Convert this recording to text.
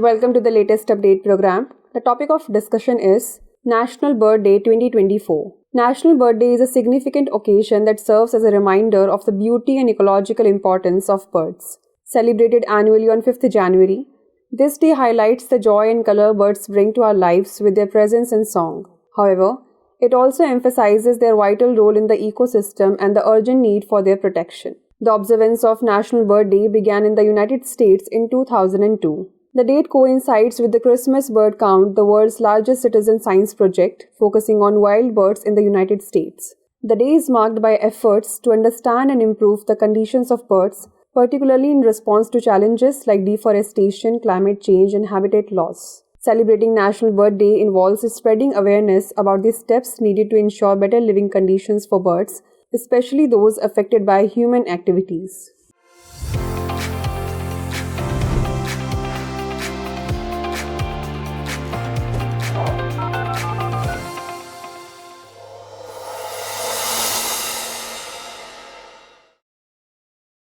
Welcome to the latest update program. The topic of discussion is National Bird Day 2024. National Bird Day is a significant occasion that serves as a reminder of the beauty and ecological importance of birds. Celebrated annually on 5th January, this day highlights the joy and color birds bring to our lives with their presence and song. However, it also emphasizes their vital role in the ecosystem and the urgent need for their protection. The observance of National Bird Day began in the United States in 2002. The date coincides with the Christmas Bird Count, the world's largest citizen science project, focusing on wild birds in the United States. The day is marked by efforts to understand and improve the conditions of birds, particularly in response to challenges like deforestation, climate change, and habitat loss. Celebrating National Bird Day involves spreading awareness about the steps needed to ensure better living conditions for birds, especially those affected by human activities.